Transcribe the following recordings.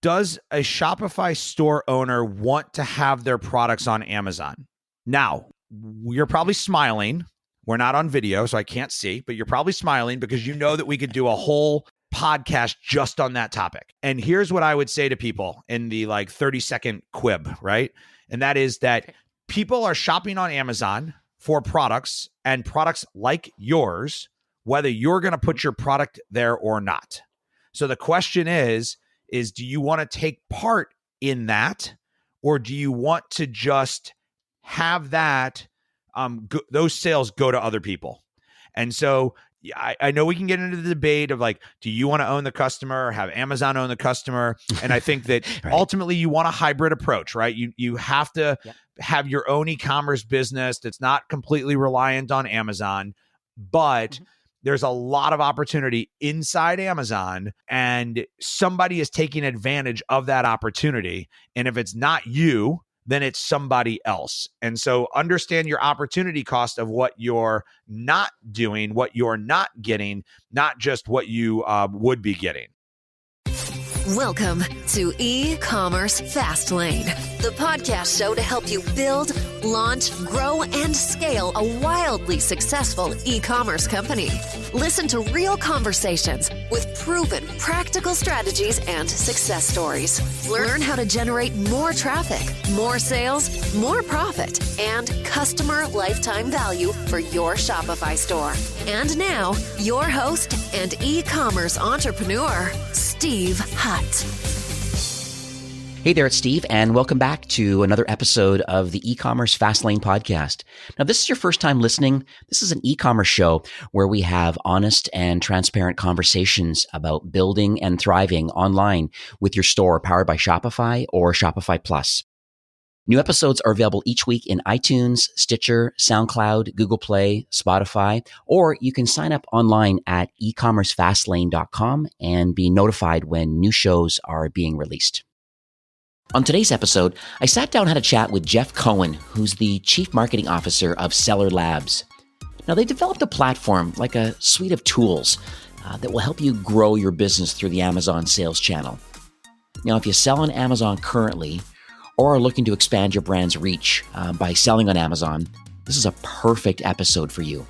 does a Shopify store owner want to have their products on Amazon? Now, you're probably smiling. We're not on video, so I can't see, but you're probably smiling because you know that we could do a whole podcast just on that topic. And here's what I would say to people in the 30-second quib, right? And that is that people are shopping on Amazon for products and products like yours, whether you're going to put your product there or not. So the question is do you want to take part in that, or do you want to just have that those sales go to other people? And so I know we can get into the debate of do you want to own the customer or have Amazon own the customer? And I think that right. Ultimately you want a hybrid approach, right? You have to have your own e-commerce business that's not completely reliant on Amazon, but there's a lot of opportunity inside Amazon, and somebody is taking advantage of that opportunity. And if it's not you, then it's somebody else. And so understand your opportunity cost of what you're not doing, what you're not getting, not just what you would be getting. Welcome to E-Commerce Fastlane, the podcast show to help you build, launch, grow, and scale a wildly successful e-commerce company. Listen to real conversations with proven practical strategies and success stories. Learn how to generate more traffic, more sales, more profit, and customer lifetime value for your Shopify store. And now, your host and e-commerce entrepreneur, Steve Hutt. Hey there, it's Steve, and welcome back to another episode of the E-Commerce Fastlane podcast. Now, this is your first time listening. This is an e-commerce show where we have honest and transparent conversations about building and thriving online with your store powered by Shopify or Shopify Plus. New episodes are available each week in iTunes, Stitcher, SoundCloud, Google Play, Spotify, or you can sign up online at ecommercefastlane.com and be notified when new shows are being released. On today's episode, I sat down and had a chat with Jeff Cohen, who's the Chief Marketing Officer of Seller Labs. Now, they developed a platform, like a suite of tools, that will help you grow your business through the Amazon sales channel. Now, if you sell on Amazon currently, or are looking to expand your brand's reach by selling on Amazon, this is a perfect episode for you.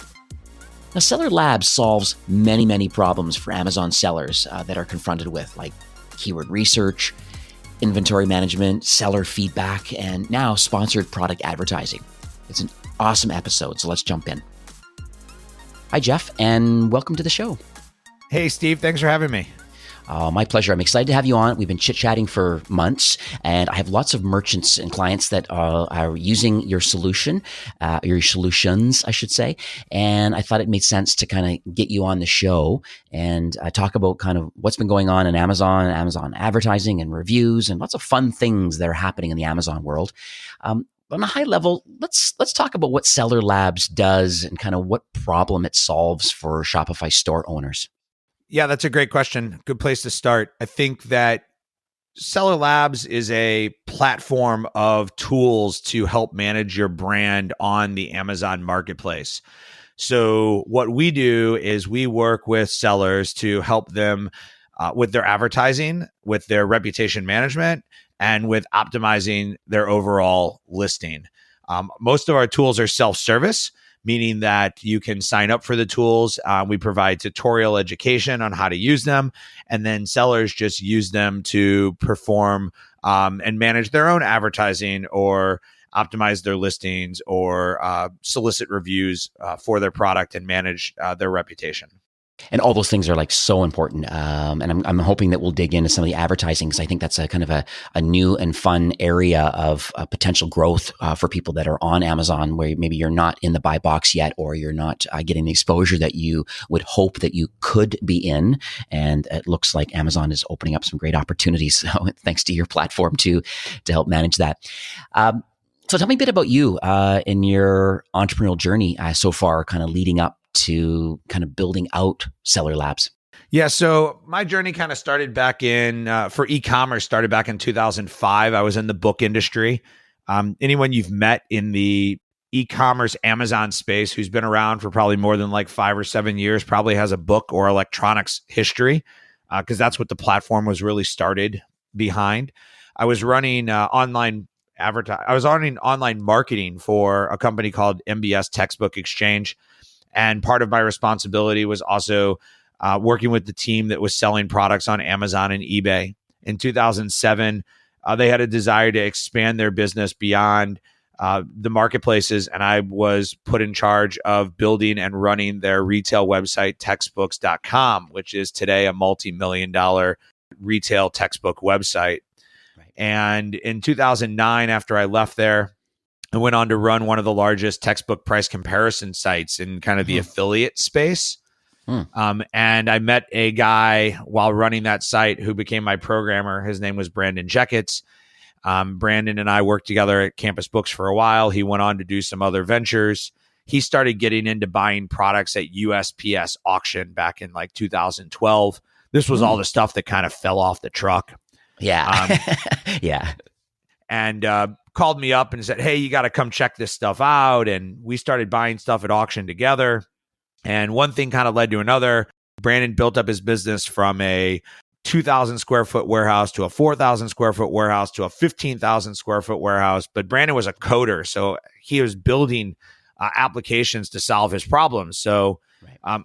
Now, Seller Labs solves many, many problems for Amazon sellers that are confronted with, like keyword research, inventory management, seller feedback, and now sponsored product advertising. It's an awesome episode, so let's jump in. Hi, Jeff, and welcome to the show. Hey, Steve. Thanks for having me. My pleasure. I'm excited to have you on. We've been chit-chatting for months, and I have lots of merchants and clients that are using your solution, your solutions, I should say. And I thought it made sense to kind of get you on the show and talk about kind of what's been going on in Amazon advertising and reviews, and lots of fun things that are happening in the Amazon world. On a high level, let's talk about what Seller Labs does and kind of what problem it solves for Shopify store owners. Yeah, that's a great question. Good place to start. I think that Seller Labs is a platform of tools to help manage your brand on the Amazon marketplace. So what we do is we work with sellers to help them with their advertising, with their reputation management, and with optimizing their overall listing. Most of our tools are self-service, meaning that you can sign up for the tools. We provide tutorial education on how to use them, and then sellers just use them to perform and manage their own advertising or optimize their listings or solicit reviews for their product and manage their reputation. And all those things are like so important. And I'm hoping that we'll dig into some of the advertising, because I think that's a kind of a new and fun area of potential growth for people that are on Amazon, where maybe you're not in the buy box yet, or you're not getting the exposure that you would hope that you could be in. And it looks like Amazon is opening up some great opportunities. So thanks to your platform to help manage that. So tell me a bit about you in your entrepreneurial journey so far, kind of leading up to kind of building out Seller Labs. Yeah, so my journey kind of started back for e-commerce, started back in 2005. I was in the book industry. Anyone you've met in the e-commerce Amazon space who's been around for probably more than like 5 or 7 years probably has a book or electronics history, because that's what the platform was really started behind. I was running online I was running online marketing for a company called MBS Textbook Exchange. And part of my responsibility was also working with the team that was selling products on Amazon and eBay. In 2007, they had a desire to expand their business beyond the marketplaces, and I was put in charge of building and running their retail website, textbooks.com, which is today a multi-million-dollar retail textbook website. Right. And in 2009, after I left there, I went on to run one of the largest textbook price comparison sites in kind of the affiliate space. And I met a guy while running that site who became my programmer. His name was Brandon Jeckets. Brandon and I worked together at Campus Books for a while. He went on to do some other ventures. He started getting into buying products at USPS auction back in like 2012. This was all the stuff that kind of fell off the truck. Yeah. Yeah. And called me up and said, hey, you got to come check this stuff out. And we started buying stuff at auction together. And one thing kind of led to another. Brandon built up his business from a 2,000 square foot warehouse to a 4,000 square foot warehouse to a 15,000 square foot warehouse. But Brandon was a coder, so he was building applications to solve his problems. So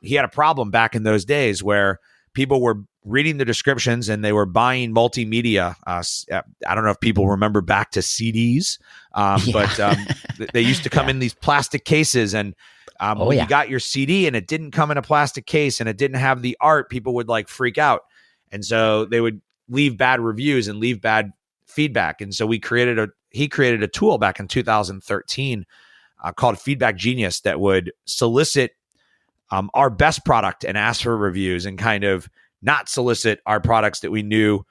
he had a problem back in those days where people were reading the descriptions and they were buying multimedia. I don't know if people remember back to CDs, but they used to come in these plastic cases. And when you got your CD and it didn't come in a plastic case and it didn't have the art, people would like freak out. And so they would leave bad reviews and leave bad feedback. And so he created a tool back in 2013 called Feedback Genius that would solicit our best product and ask for reviews and kind of not solicit our products that we knew,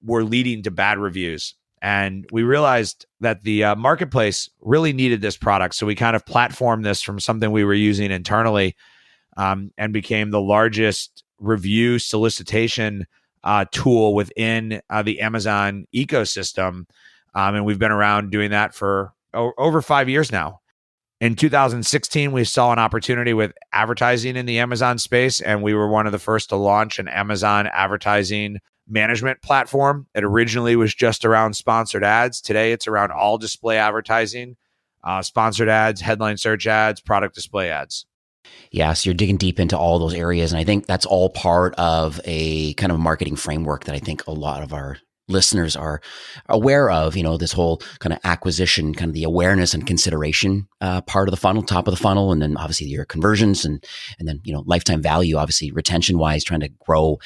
were leading to bad reviews. And we realized that the marketplace really needed this product. So we kind of platformed this from something we were using internally and became the largest review solicitation tool within the Amazon ecosystem. And we've been around doing that for over 5 years now. In 2016, we saw an opportunity with advertising in the Amazon space, and we were one of the first to launch an Amazon advertising management platform. It originally was just around sponsored ads. Today, it's around all display advertising, sponsored ads, headline search ads, product display ads. Yeah, so you're digging deep into all those areas. And I think that's all part of a kind of marketing framework that I think a lot of our listeners are aware of, this whole kind of acquisition, kind of the awareness and consideration part of the funnel, top of the funnel, and then obviously your conversions and then, lifetime value, obviously retention wise, trying to grow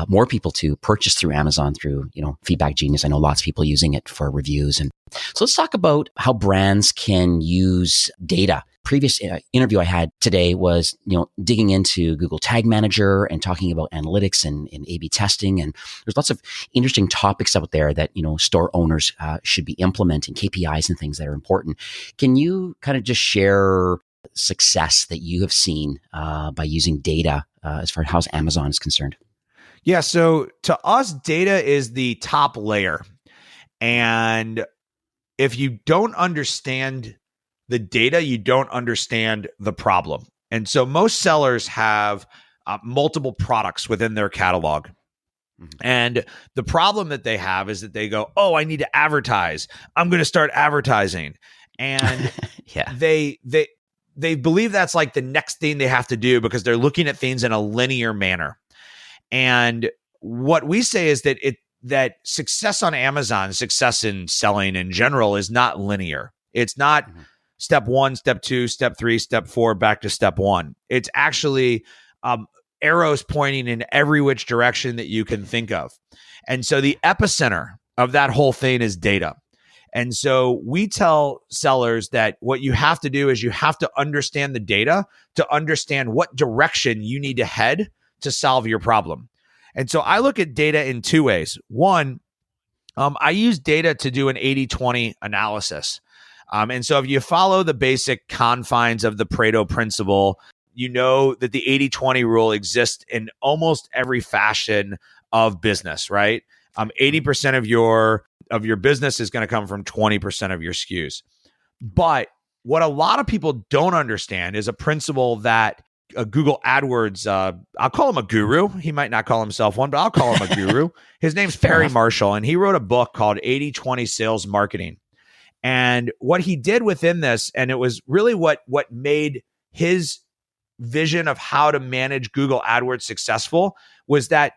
more people to purchase through Amazon through, Feedback Genius. I know lots of people using it for reviews. And so let's talk about how brands can use data. Previous interview I had today was, digging into Google Tag Manager and talking about analytics and A/B testing. And there's lots of interesting topics out there that, store owners should be implementing, KPIs and things that are important. Can you kind of just share success that you have seen by using data as far as how Amazon is concerned? Yeah. So to us, data is the top layer. And if you don't understand the data, you don't understand the problem. And so most sellers have multiple products within their catalog. Mm-hmm. And the problem that they have is that they go, oh, I need to advertise. I'm going to start advertising. And they believe that's like the next thing they have to do because they're looking at things in a linear manner. And what we say is that success on Amazon, success in selling in general is not linear. It's not step 1, step 2, step 3, step 4, back to step 1. It's actually arrows pointing in every which direction that you can think of. And so the epicenter of that whole thing is data. And so we tell sellers that what you have to do is you have to understand the data to understand what direction you need to head to solve your problem. And so I look at data in two ways. One, I use data to do an 80-20 analysis. And so if you follow the basic confines of the Pareto principle, you know that the 80-20 rule exists in almost every fashion of business, right? 80% of your business is going to come from 20% of your SKUs. But what a lot of people don't understand is a principle that a Google AdWords. I'll call him a guru. He might not call himself one, but I'll call him a guru. His name's Perry Marshall, and he wrote a book called 80/20 Sales Marketing. And what he did within this, and it was really what made his vision of how to manage Google AdWords successful, was that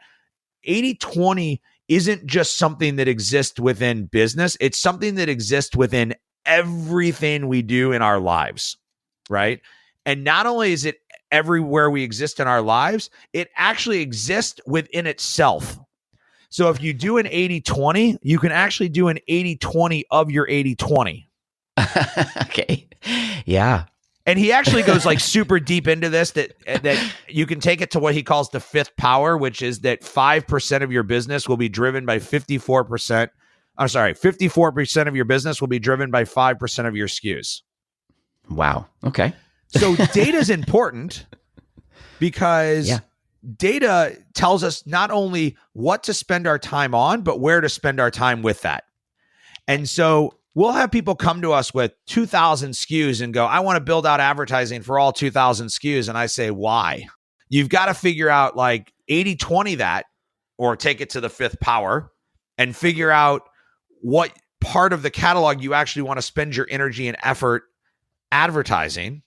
80/20 isn't just something that exists within business. It's something that exists within everything we do in our lives, right? And not only is it everywhere we exist in our lives, it actually exists within itself. So if you do an 80/20, you can actually do an 80/20 of your 80/20. Okay. Yeah. And he actually goes like super deep into this, that you can take it to what he calls the fifth power, which is that 5% of your business will be driven by 54%. I'm sorry, 54% of your business will be driven by 5% of your SKUs. Wow. Okay. So data is important because data tells us not only what to spend our time on, but where to spend our time with that. And so we'll have people come to us with 2,000 SKUs and go, I want to build out advertising for all 2,000 SKUs. And I say, why? You've got to figure out like 80/20 that, or take it to the fifth power and figure out what part of the catalog you actually want to spend your energy and effort advertising,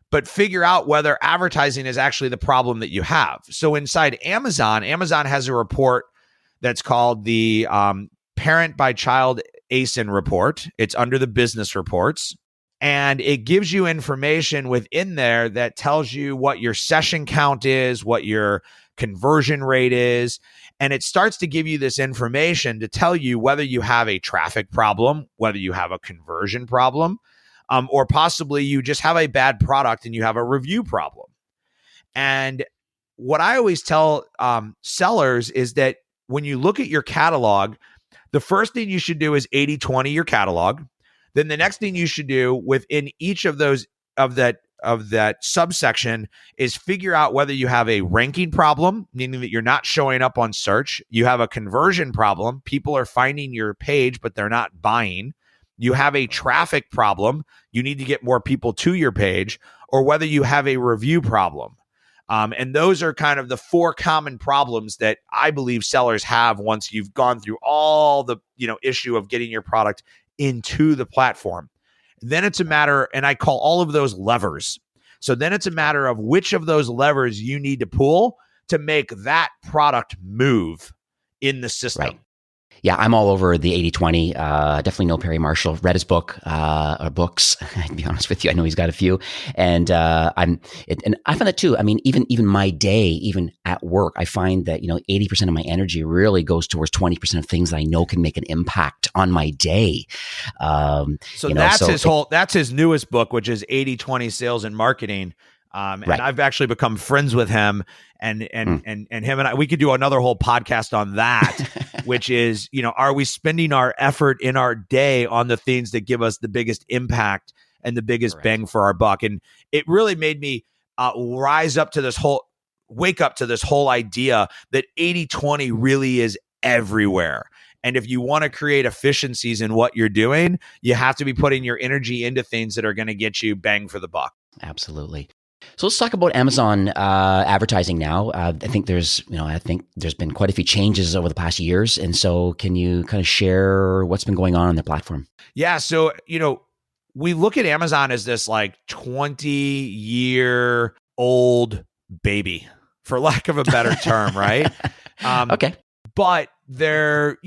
but figure out whether advertising is actually the problem that you have. So inside Amazon has a report that's called the Parent by Child ASIN report. It's under the business reports, and it gives you information within there that tells you what your session count is, what your conversion rate is, and it starts to give you this information to tell you whether you have a traffic problem, whether you have a conversion problem, or possibly you just have a bad product and you have a review problem. And what I always tell sellers is that when you look at your catalog, the first thing you should do is 80/20 your catalog. Then the next thing you should do within each of those of that subsection is figure out whether you have a ranking problem, meaning that you're not showing up on search. You have a conversion problem. People are finding your page, but they're not buying. You have a traffic problem. You need to get more people to your page, or whether you have a review problem. And those are kind of the four common problems that I believe sellers have once you've gone through all the issue of getting your product into the platform. Then it's a matter, and I call all of those levers. So then it's a matter of which of those levers you need to pull to make that product move in the system. Right. Yeah, I'm all over the 80/20. Definitely know Perry Marshall. Read his book or books. To be honest with you, I know he's got a few, and I find that too. I mean, even my day, even at work, I find that 80% of my energy really goes towards 20% of things that I know can make an impact on my day. That's his newest book, which is 80/20 Sales and Marketing. And I've actually become friends with him, and him and I, we could do another whole podcast on that, which is, are we spending our effort in our day on the things that give us the biggest impact and the biggest bang for our buck? And it really made me wake up to this whole idea that 80/20 really is everywhere. And if you want to create efficiencies in what you're doing, you have to be putting your energy into things that are going to get you bang for the buck. Absolutely. So let's talk about Amazon advertising now. I think there's been quite a few changes over the past years. And so can you kind of share what's been going on the platform? Yeah. So, we look at Amazon as this like 20-year-old baby, for lack of a better term, right? Okay. But they're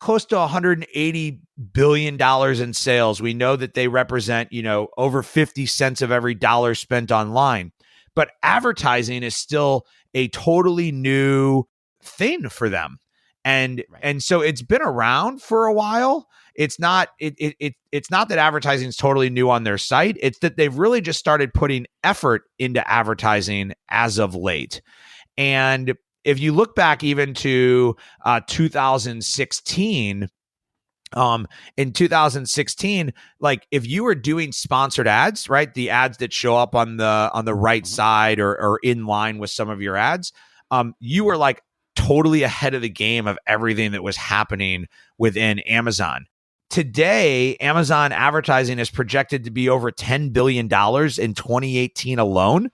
close to $180 billion in sales. We know that they represent, over 50 cents of every dollar spent online. But advertising is still a totally new thing for them. And so it's been around for a while. It's not it's not that advertising is totally new on their site. It's that they've really just started putting effort into advertising as of late. And if you look back even to 2016, in 2016, like if you were doing sponsored ads, right, the ads that show up on the right side or in line with some of your ads, you were like totally ahead of the game of everything that was happening within Amazon. Today, Amazon advertising is projected to be over $10 billion in 2018 alone.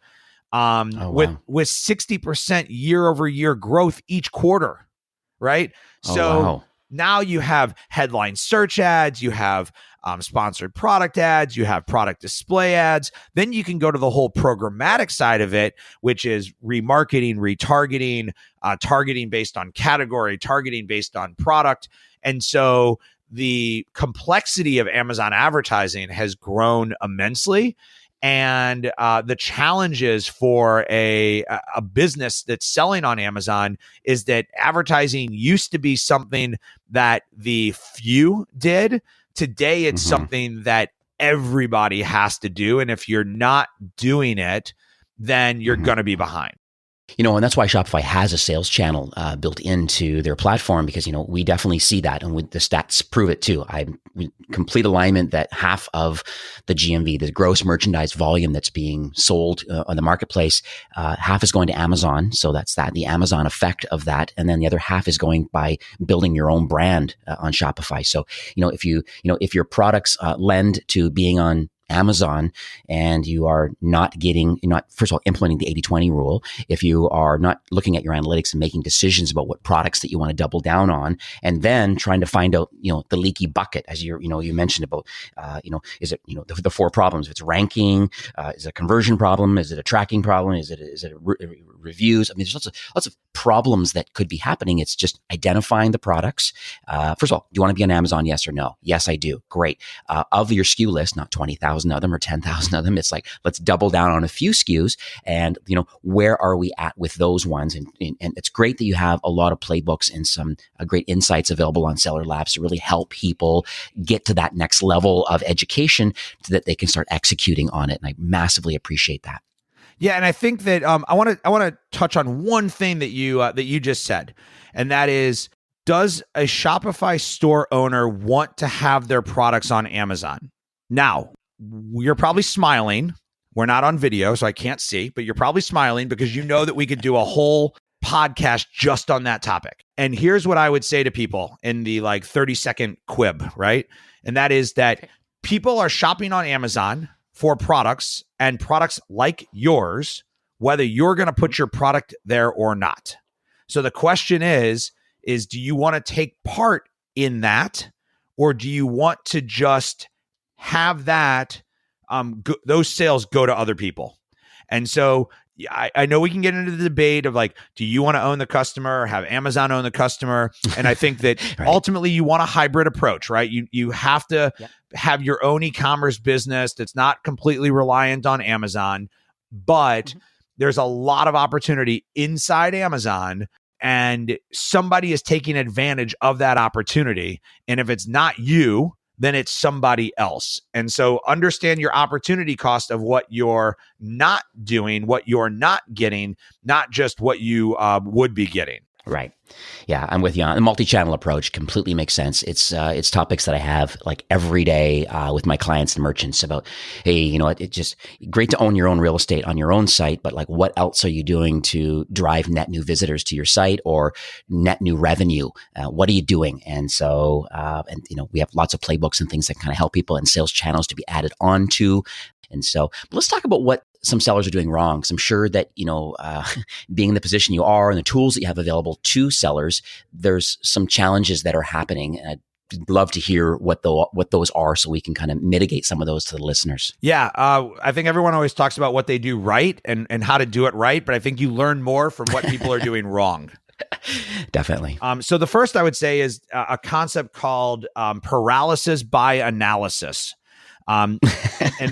with wow. 60% year over year growth each quarter, right? Oh, So wow. now you have headline search ads, you have sponsored product ads, you have product display ads. Then you can go to the whole programmatic side of it, which is remarketing, retargeting, targeting based on category, targeting based on product. And so the complexity of Amazon advertising has grown immensely. And the challenges for a business that's selling on Amazon is that advertising used to be something that the few did. Today, it's something that everybody has to do. And if you're not doing it, then you're going to be behind. And that's why Shopify has a sales channel built into their platform, because, we definitely see that. And the stats prove it too. We complete alignment that half of the GMV, the gross merchandise volume that's being sold on the marketplace, half is going to Amazon. So that's the Amazon effect of that. And then the other half is going by building your own brand on Shopify. So, if your products lend to being on Amazon and you're not first of all implementing the 80-20 rule, if you are not looking at your analytics and making decisions about what products that you want to double down on, and then trying to find out, the leaky bucket, as you mentioned about, is it, the four problems? If it's ranking, is it a conversion problem? Is it a tracking problem? Is it reviews? I mean, there's lots of problems that could be happening. It's just identifying the products. First of all, do you want to be on Amazon? Yes or no? Yes, I do. Great. Of your SKU list, not 20,000 of them or 10,000 of them. It's like, let's double down on a few SKUs and, where are we at with those ones? And it's great that you have a lot of playbooks and some great insights available on Seller Labs to really help people get to that next level of education so that they can start executing on it. And I massively appreciate that. Yeah, and I think that I want to touch on one thing that you just said, and that is, does a Shopify store owner want to have their products on Amazon? Now, you're probably smiling. We're not on video, so I can't see, but you're probably smiling because you know that we could do a whole podcast just on that topic. And here's what I would say to people in the 30-second quib, right? And that is that people are shopping on Amazon for products and products like yours, whether you're going to put your product there or not. So the question is do you want to take part in that, or do you want to just have that those sales go to other people? And so I know we can get into the debate of do you want to own the customer or have Amazon own the customer? And I think that Right. Ultimately you want a hybrid approach, right? You have to have your own e-commerce business that's not completely reliant on Amazon, but there's a lot of opportunity inside Amazon, and somebody is taking advantage of that opportunity. And if it's not you, then it's somebody else. And so understand your opportunity cost of what you're not doing, what you're not getting, not just what you would be getting. Right. Yeah, I'm with you on the multi-channel approach. Completely makes sense. It's topics that I have every day with my clients and merchants about, hey, it's just great to own your own real estate on your own site, but what else are you doing to drive net new visitors to your site or net new revenue? What are you doing? And so, we have lots of playbooks and things that kind of help people and sales channels to be added onto. And so let's talk about what some sellers are doing wrong. Because I'm sure that, being in the position you are and the tools that you have available to sellers, there's some challenges that are happening. And I'd love to hear what those are so we can kind of mitigate some of those to the listeners. Yeah. I think everyone always talks about what they do right and how to do it right, but I think you learn more from what people are doing wrong. Definitely. So the first I would say is a concept called paralysis by analysis. And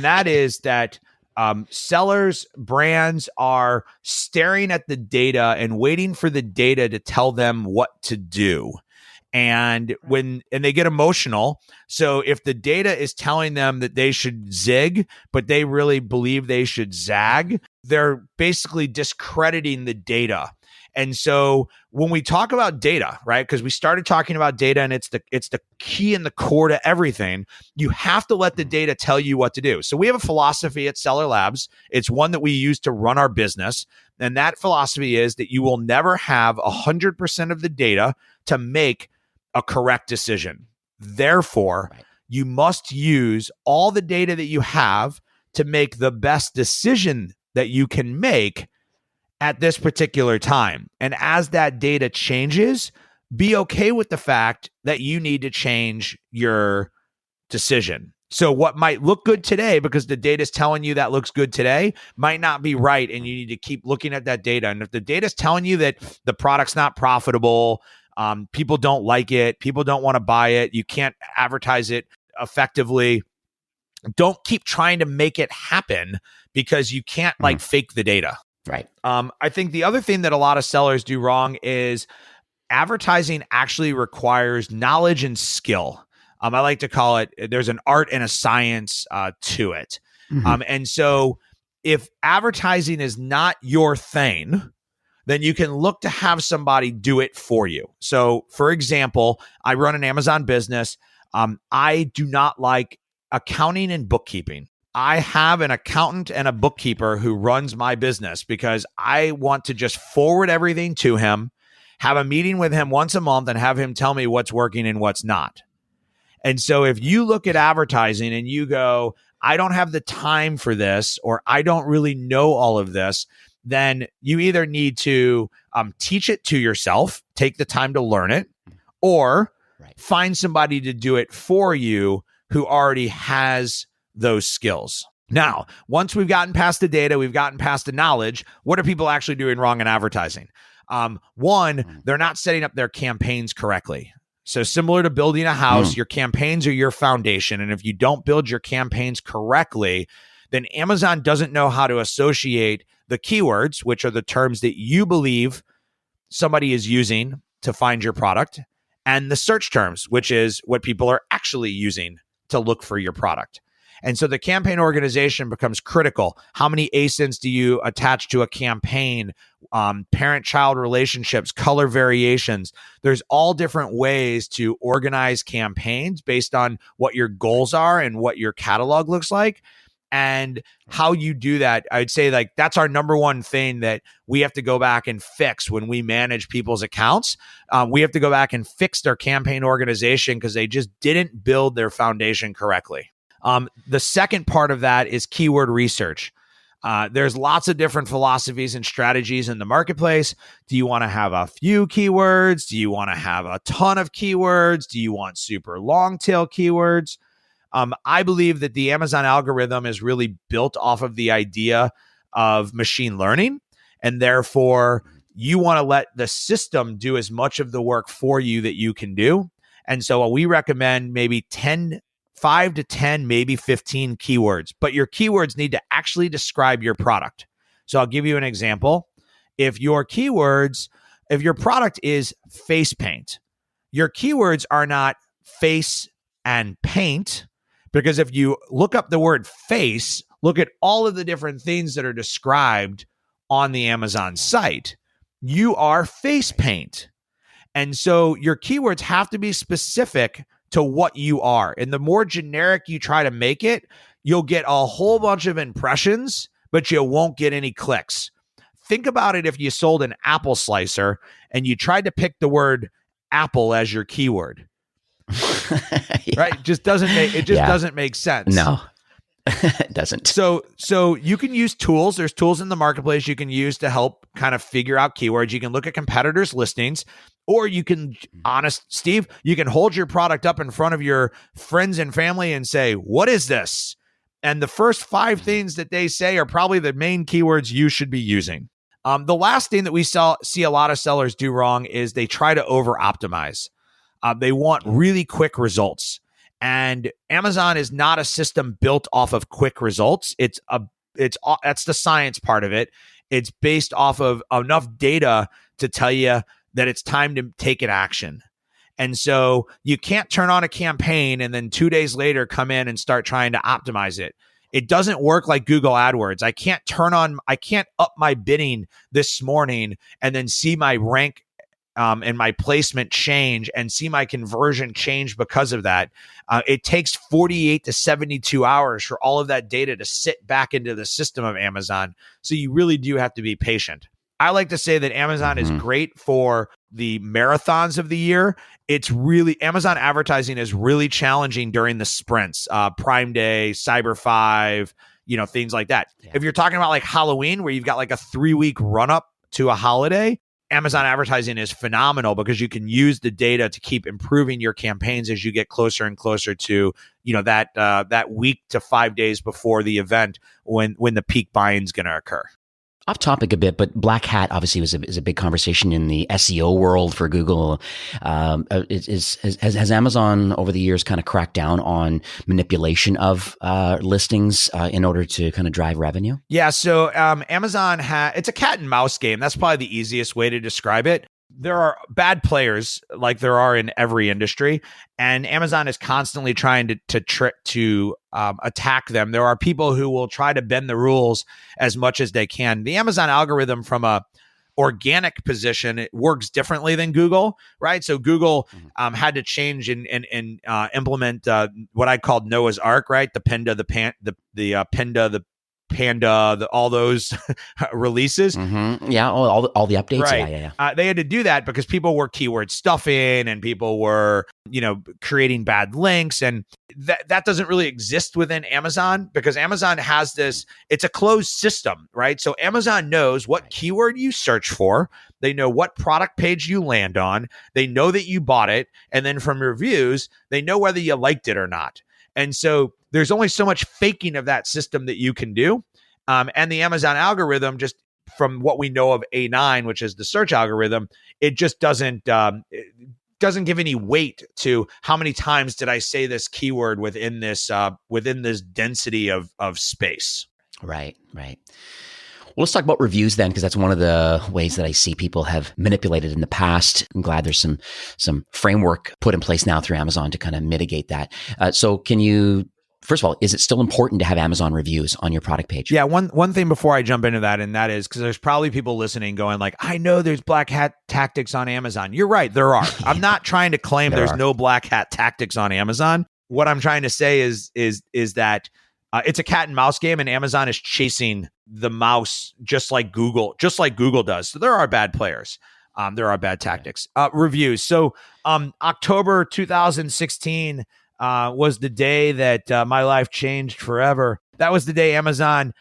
that is that sellers, brands are staring at the data and waiting for the data to tell them what to do. And they get emotional. So if the data is telling them that they should zig, but they really believe they should zag, they're basically discrediting the data. And so when we talk about data, right, because we started talking about data and it's the key and the core to everything, you have to let the data tell you what to do. So we have a philosophy at Seller Labs. It's one that we use to run our business. And that philosophy is that you will never have 100% of the data to make a correct decision. Therefore, you must use all the data that you have to make the best decision that you can make at this particular time. And as that data changes, be okay with the fact that you need to change your decision. So what might look good today because the data is telling you that looks good today might not be right. And you need to keep looking at that data. And if the data is telling you that the product's not profitable, people don't like it, people don't want to buy it, you can't advertise it effectively, don't keep trying to make it happen because you can't fake the data. Right. I think the other thing that a lot of sellers do wrong is advertising actually requires knowledge and skill. I like to call it, there's an art and a science to it. And so if advertising is not your thing, then you can look to have somebody do it for you. So for example, I run an Amazon business. I do not like accounting and bookkeeping. I have an accountant and a bookkeeper who runs my business because I want to just forward everything to him, have a meeting with him once a month, and have him tell me what's working and what's not. And so if you look at advertising and you go, I don't have the time for this, or I don't really know all of this, then you either need to teach it to yourself, take the time to learn it, or find somebody to do it for you who already has those skills. Now, once we've gotten past the data, we've gotten past the knowledge, what are people actually doing wrong in advertising? One, they're not setting up their campaigns correctly. So similar to building a house, your campaigns are your foundation. And if you don't build your campaigns correctly, then Amazon doesn't know how to associate the keywords, which are the terms that you believe somebody is using to find your product, and the search terms, which is what people are actually using to look for your product. And so the campaign organization becomes critical. How many ASINs do you attach to a campaign? Parent-child relationships, color variations. There's all different ways to organize campaigns based on what your goals are and what your catalog looks like. And how you do that, I'd say that's our number one thing that we have to go back and fix when we manage people's accounts. We have to go back and fix their campaign organization because they just didn't build their foundation correctly. The second part of that is keyword research. There's lots of different philosophies and strategies in the marketplace. Do you want to have a few keywords? Do you want to have a ton of keywords? Do you want super long tail keywords? I believe that the Amazon algorithm is really built off of the idea of machine learning, and therefore you want to let the system do as much of the work for you that you can do. And so we recommend maybe 5 to 10, maybe 15 keywords, but your keywords need to actually describe your product. So I'll give you an example. If your product is face paint, your keywords are not face and paint, because if you look up the word face, look at all of the different things that are described on the Amazon site, you are face paint. And so your keywords have to be specific to what you are. And the more generic you try to make it, you'll get a whole bunch of impressions, but you won't get any clicks. Think about it if you sold an apple slicer and you tried to pick the word apple as your keyword. Right? It just doesn't make sense. No, it doesn't. So you can use tools. There's tools in the marketplace you can use to help kind of figure out keywords. You can look at competitors' listings, or you can, Steve, you can hold your product up in front of your friends and family and say, what is this? And the first 5 things that they say are probably the main keywords you should be using. The last thing that we see a lot of sellers do wrong is they try to over-optimize. They want really quick results. And Amazon is not a system built off of quick results. That's the science part of it. It's based off of enough data to tell you that it's time to take an action. And so you can't turn on a campaign and then 2 days later come in and start trying to optimize it. It doesn't work like Google AdWords. I can't up my bidding this morning and then see my rank and my placement change and see my conversion change because of that. It takes 48 to 72 hours for all of that data to sit back into the system of Amazon. So you really do have to be patient. I like to say that Amazon is great for the marathons of the year. Amazon advertising is really challenging during the sprints, Prime Day, Cyber 5, things like that. Yeah. If you're talking about like Halloween, where you've got like a 3-week run up to a holiday, Amazon advertising is phenomenal because you can use the data to keep improving your campaigns as you get closer and closer to, that week to 5 days before the event when the peak buying is going to occur. Off topic a bit, but Black Hat obviously is a big conversation in the SEO world for Google. Has Amazon over the years kind of cracked down on manipulation of listings in order to kind of drive revenue? Yeah, so Amazon it's a cat and mouse game. That's probably the easiest way to describe it. There are bad players like there are in every industry, and Amazon is constantly trying to attack them. There are people who will try to bend the rules as much as they can. The Amazon algorithm from a organic position, it works differently than Google, right? So Google had to change and implement what I called Noah's Ark, right? The Pinda, the Pinda, the Panda, all those releases. Mm-hmm. Yeah, all the updates. Right. Yeah. They had to do that because people were keyword stuffing and people were, creating bad links. And that doesn't really exist within Amazon because Amazon has this, it's a closed system, right? So Amazon knows what keyword you search for. They know what product page you land on. They know that you bought it. And then from reviews, they know whether you liked it or not. And so there's only so much faking of that system that you can do. And the Amazon algorithm, just from what we know of A9, which is the search algorithm, it just doesn't give any weight to how many times did I say this keyword within this density of space. Right. Well, let's talk about reviews then, because that's one of the ways that I see people have manipulated in the past. I'm glad there's some framework put in place now through Amazon to kind of mitigate that. So can you, first of all, is it still important to have Amazon reviews on your product page? Yeah, one thing before I jump into that, and that is because there's probably people listening going like, I know there's black hat tactics on Amazon. You're right, there are. I'm not trying to claim there's no black hat tactics on Amazon. What I'm trying to say is that it's a cat and mouse game, and Amazon is chasing the mouse just like Google does. So there are bad players. There are bad tactics. Reviews. So October 2016 was the day that my life changed forever. That was the day Amazon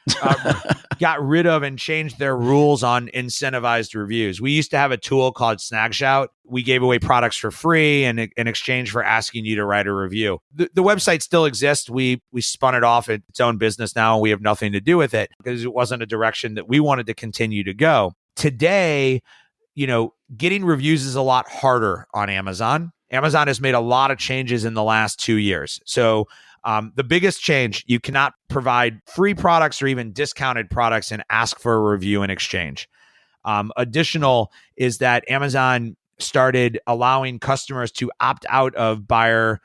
got rid of and changed their rules on incentivized reviews. We used to have a tool called Snagshout. We gave away products for free in exchange for asking you to write a review. The website still exists. We spun it off at its own business now, and we have nothing to do with it because it wasn't a direction that we wanted to continue to go. Today, getting reviews is a lot harder on Amazon. Amazon has made a lot of changes in the last 2 years. So the biggest change, you cannot provide free products or even discounted products and ask for a review in exchange. Additional is that Amazon started allowing customers to opt out of buyer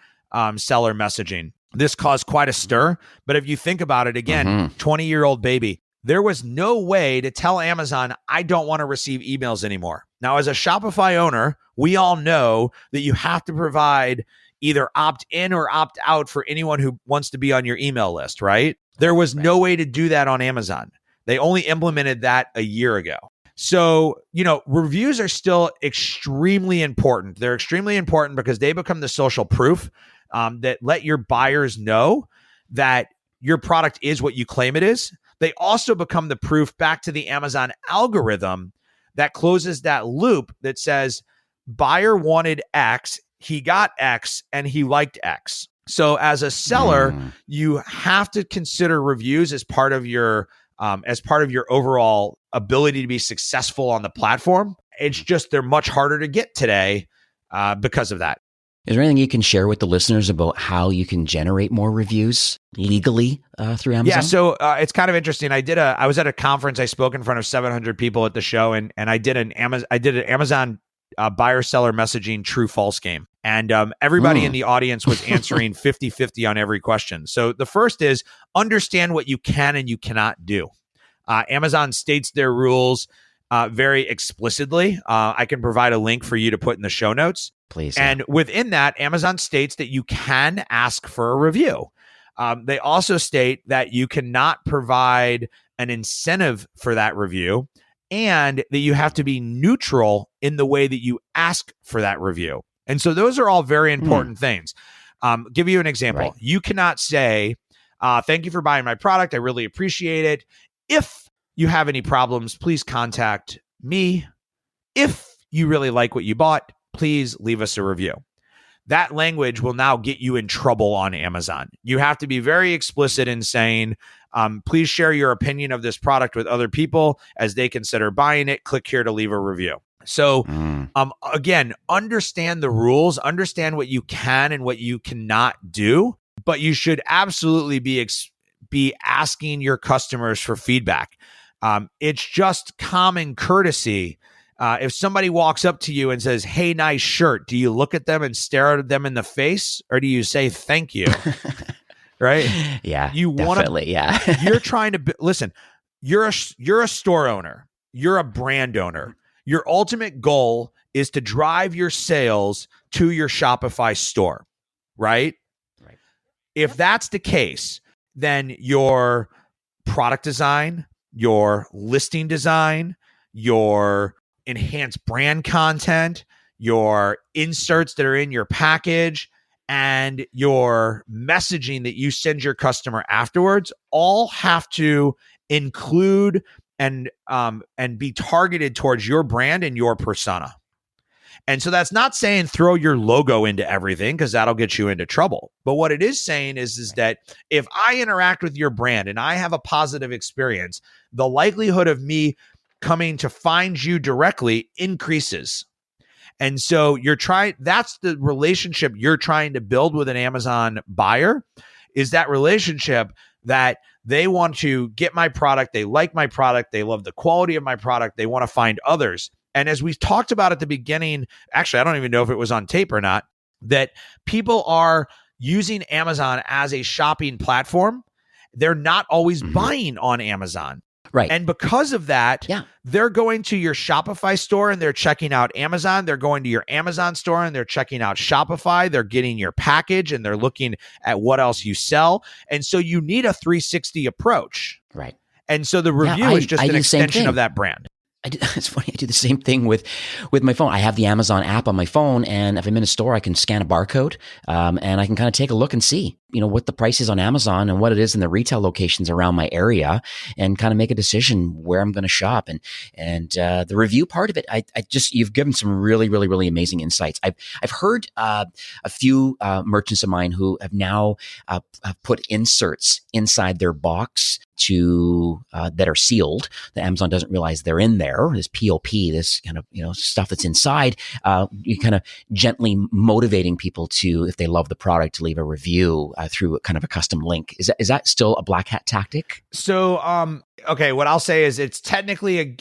seller messaging. This caused quite a stir. But if you think about it again, 20-year-old baby, there was no way to tell Amazon, I don't want to receive emails anymore. Now, as a Shopify owner, we all know that you have to provide either opt in or opt out for anyone who wants to be on your email list, right? There was no way to do that on Amazon. They only implemented that a year ago. So, reviews are still extremely important. They're extremely important because they become the social proof that let your buyers know that your product is what you claim it is. They also become the proof back to the Amazon algorithm that closes that loop that says buyer wanted X, he got X, and he liked X. So as a seller, you have to consider reviews as part of your overall ability to be successful on the platform. It's just they're much harder to get today because of that. Is there anything you can share with the listeners about how you can generate more reviews legally through Amazon? Yeah, so it's kind of interesting. I was at a conference. I spoke in front of 700 people at the show, and I did an Amazon buyer seller messaging true false game. And everybody in the audience was answering 50-50 on every question. So the first is understand what you can and you cannot do. Amazon states their rules very explicitly. I can provide a link for you to put in the show notes. Please. And within that, Amazon states that you can ask for a review. They also state that you cannot provide an incentive for that review and that you have to be neutral in the way that you ask for that review. And so those are all very important things. Give you an example. Right. You cannot say, Thank you for buying my product. I really appreciate it. If you have any problems, please contact me. If you really like what you bought, please leave us a review. That language will now get you in trouble on Amazon. You have to be very explicit in saying, please share your opinion of this product with other people as they consider buying it. Click here to leave a review. So again, understand the rules, understand what you can and what you cannot do, but you should absolutely be asking your customers for feedback. It's just common courtesy. If somebody walks up to you and says, "Hey, nice shirt," do you look at them and stare at them in the face, or do you say thank you? Right? Yeah, you want to. Yeah, you're trying to listen. You're a store owner. You're a brand owner. Your ultimate goal is to drive your sales to your Shopify store, right? Right. If that's the case, then your product design, your listing design, your enhanced brand content, your inserts that are in your package, and your messaging that you send your customer afterwards all have to include and be targeted towards your brand and your persona. And so that's not saying throw your logo into everything, because that'll get you into trouble. But what it is saying is that if I interact with your brand and I have a positive experience, the likelihood of me coming to find you directly increases. And so that's the relationship you're trying to build with an Amazon buyer, is that relationship that they want to get my product, they like my product, they love the quality of my product, they want to find others. And as we talked about at the beginning, actually, I don't even know if it was on tape or not, that people are using Amazon as a shopping platform. They're not always buying on Amazon. Right. And because of that, they're going to your Shopify store and they're checking out Amazon. They're going to your Amazon store and they're checking out Shopify. They're getting your package and they're looking at what else you sell. And so you need a 360 approach. Right. And so the review is just an extension of that brand. It's funny. I do the same thing with my phone. I have the Amazon app on my phone, and if I'm in a store, I can scan a barcode, and I can kind of take a look and see, what the price is on Amazon and what it is in the retail locations around my area, and kind of make a decision where I'm going to shop. And the review part of it, you've given some really, really, really amazing insights. I've heard a few merchants of mine who have now have put inserts inside their box that are sealed, that Amazon doesn't realize they're in there. This POP, this kind of stuff that's inside. You kind of gently motivating people to, if they love the product, to leave a review through kind of a custom link. Is that still a black hat tactic? So, okay, what I'll say is it's technically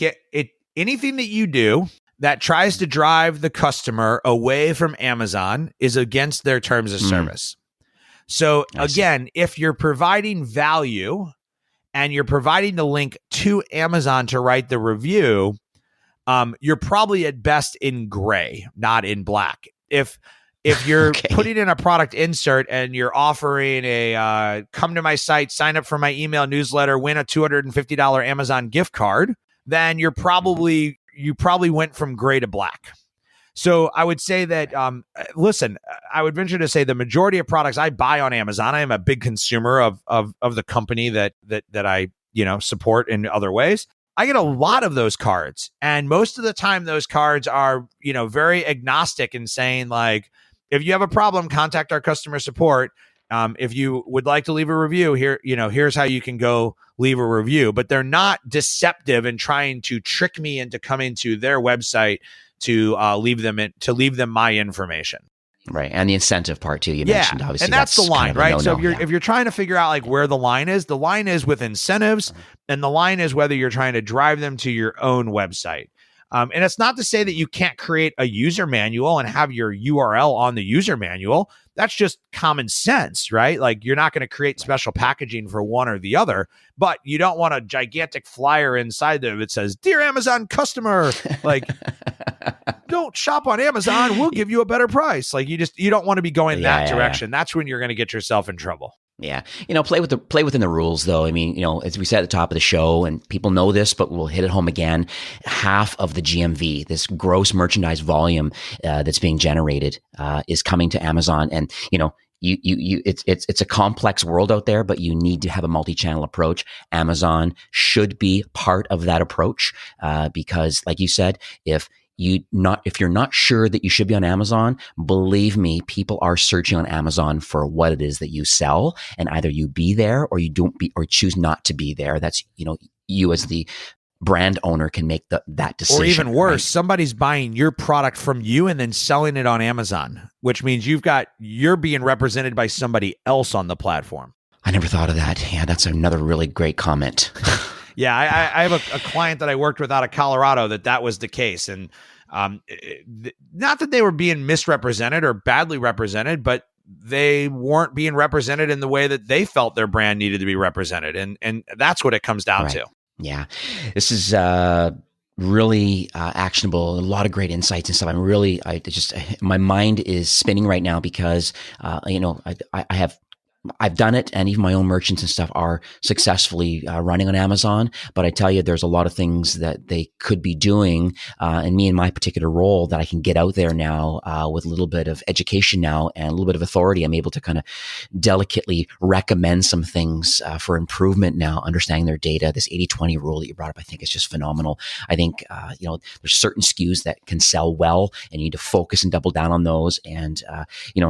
anything that you do that tries to drive the customer away from Amazon is against their terms of service. So again, if you're providing value and you're providing the link to Amazon to write the review, you're probably at best in gray, not in black. If you're putting in a product insert and you're offering a come to my site, sign up for my email newsletter, win a $250 Amazon gift card, then you probably went from gray to black. So I would say that, listen, I would venture to say the majority of products I buy on Amazon, I am a big consumer of the company that I, support in other ways. I get a lot of those cards. And most of the time those cards are, very agnostic in saying, like, if you have a problem, contact our customer support. If you would like to leave a review here, here's how you can go leave a review. But they're not deceptive in trying to trick me into coming to their website to leave them my information. Right. And the incentive part too, you mentioned, obviously. And that's the line, right? So no-no. if you're trying to figure out like where the line is with incentives, and the line is whether you're trying to drive them to your own website. And it's not to say that you can't create a user manual and have your URL on the user manual. That's just common sense, right? Like, you're not going to create special packaging for one or the other, but you don't want a gigantic flyer inside there that says, "Dear Amazon customer, like, don't shop on Amazon. We'll give you a better price." Like, you don't want to be going that direction. That's when you're going to get yourself in trouble. Yeah. Play within the rules though. I mean, as we said at the top of the show, and people know this, but we'll hit it home again, half of the GMV, this gross merchandise volume that's being generated is coming to Amazon. And, it's a complex world out there, but you need to have a multi-channel approach. Amazon should be part of that approach, because like you said, if you're not sure that you should be on Amazon, believe me, people are searching on Amazon for what it is that you sell, and either you be there or you don't be, or choose not to be there. That's, you as the brand owner can make that decision. Or even worse, right? Somebody's buying your product from you and then selling it on Amazon, which means you're being represented by somebody else on the platform. I never thought of that. Yeah, that's another really great comment. Yeah, I have a client that I worked with out of Colorado that was the case. And not that they were being misrepresented or badly represented, but they weren't being represented in the way that they felt their brand needed to be represented. And that's what it comes down to. Yeah, this is really actionable. A lot of great insights and stuff. My mind is spinning right now because, I've done it, and even my own merchants and stuff are successfully running on Amazon. But I tell you, there's a lot of things that they could be doing, and me in my particular role that I can get out there now with a little bit of education now and a little bit of authority. I'm able to kind of delicately recommend some things for improvement now, understanding their data. This 80-20 rule that you brought up, I think is just phenomenal. I think, there's certain SKUs that can sell well, and you need to focus and double down on those. And,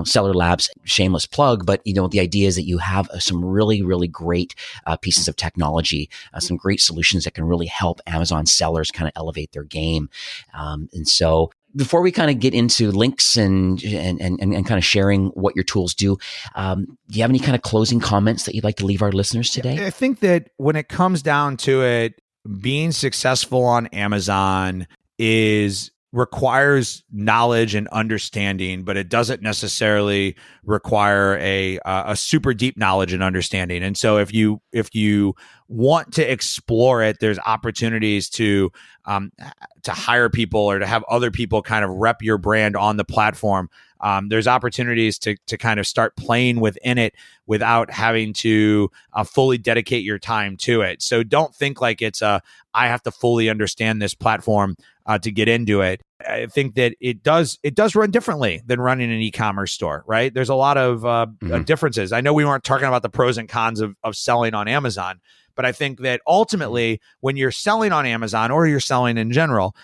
Seller Labs, shameless plug, but, the idea is that you have some really, really great pieces of technology, some great solutions that can really help Amazon sellers kind of elevate their game. And so before we kind of get into links and kind of sharing what your tools do you have any kind of closing comments that you'd like to leave our listeners today? I think that when it comes down to it, being successful on Amazon requires knowledge and understanding, but it doesn't necessarily require a super deep knowledge and understanding. And so if you want to explore it, there's opportunities to hire people or to have other people kind of rep your brand on the platform. There's opportunities to kind of start playing within it without having to fully dedicate your time to it. So don't think like I have to fully understand this platform to get into it. I think that it does run differently than running an e-commerce store, right? There's a lot of differences. I know we weren't talking about the pros and cons of selling on Amazon, but I think that ultimately when you're selling on Amazon or you're selling in general,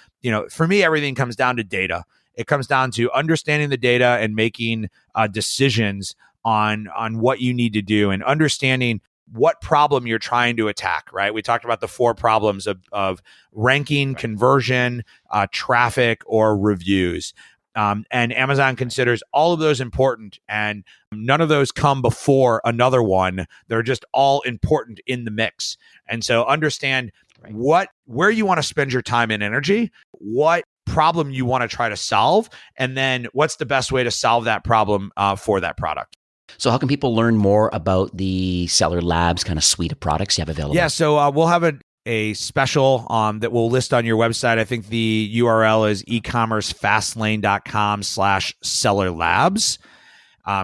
for me, everything comes down to data. It comes down to understanding the data and making decisions on what you need to do and understanding what problem you're trying to attack, right? We talked about the 4 problems of ranking, conversion, traffic, or reviews. And Amazon considers all of those important, and none of those come before another one. They're just all important in the mix. And so understand where you want to spend your time and energy, what problem you want to try to solve, and then what's the best way to solve that problem for that product. So how can people learn more about the Seller Labs kind of suite of products you have available? Yeah, so we'll have a special that we'll list on your website. I think the URL is ecommercefastlane.com/sellerlabs.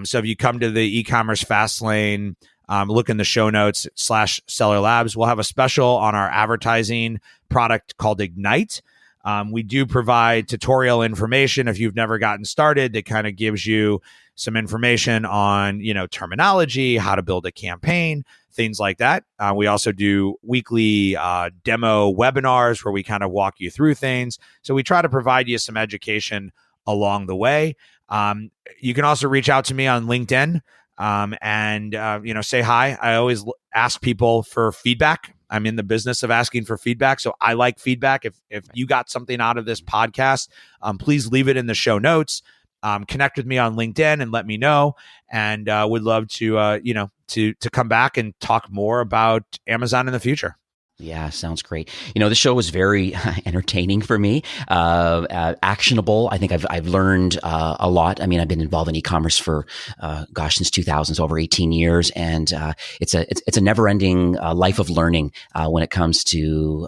So if you come to the e-commerce Fastlane, look in the show notes /sellerlabs, we'll have a special on our advertising product called Ignite. We do provide tutorial information if you've never gotten started that kind of gives you some information on, terminology, how to build a campaign, things like that. We also do weekly demo webinars where we kind of walk you through things. So we try to provide you some education along the way. You can also reach out to me on LinkedIn and say hi. I always ask people for feedback. I'm in the business of asking for feedback. So I like feedback. If you got something out of this podcast, please leave it in the show notes. Connect with me on LinkedIn and let me know. And would love to come back and talk more about Amazon in the future. Yeah, sounds great. The show was very entertaining for me, actionable. I think I've learned a lot. I mean, I've been involved in e-commerce for since 2000, so over 18 years, and it's a never-ending life of learning when it comes to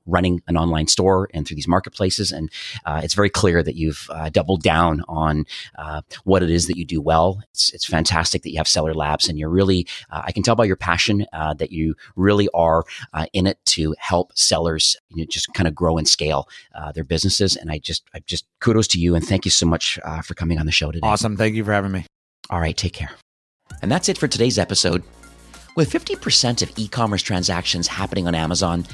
running an online store and through these marketplaces. And it's very clear that you've doubled down on what it is that you do well. It's fantastic that you have Seller Labs, and you're really I can tell by your passion that you really are in it to help sellers just kind of grow and scale their businesses. And I just kudos to you and thank you so much for coming on the show today. Awesome. Thank you for having me. All right. Take care. And that's it for today's episode. With 50% of e-commerce transactions happening on Amazon,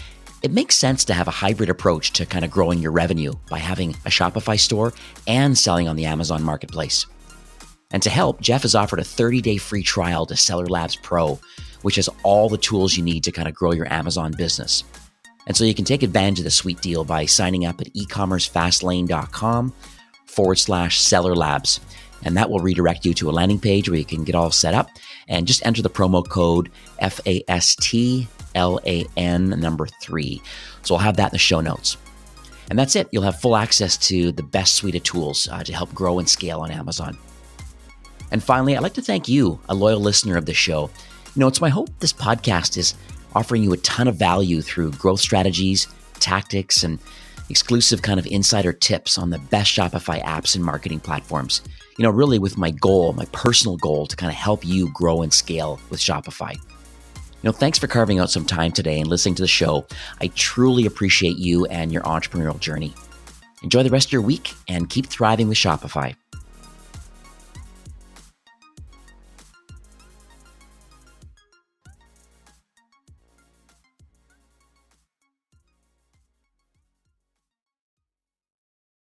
it makes sense to have a hybrid approach to kind of growing your revenue by having a Shopify store and selling on the Amazon marketplace. And to help, Jeff has offered a 30-day free trial to Seller Labs Pro, which has all the tools you need to kind of grow your Amazon business. And so you can take advantage of the sweet deal by signing up at ecommercefastlane.com/Seller Labs. And that will redirect you to a landing page where you can get all set up and just enter the promo code FASTLAN 3. So I'll have that in the show notes. And that's it. You'll have full access to the best suite of tools to help grow and scale on Amazon. And finally, I'd like to thank you, a loyal listener of the show. It's my hope this podcast is offering you a ton of value through growth strategies, tactics, and exclusive kind of insider tips on the best Shopify apps and marketing platforms. Really with my personal goal to kind of help you grow and scale with Shopify. Thanks for carving out some time today and listening to the show. I truly appreciate you and your entrepreneurial journey. Enjoy the rest of your week and keep thriving with Shopify.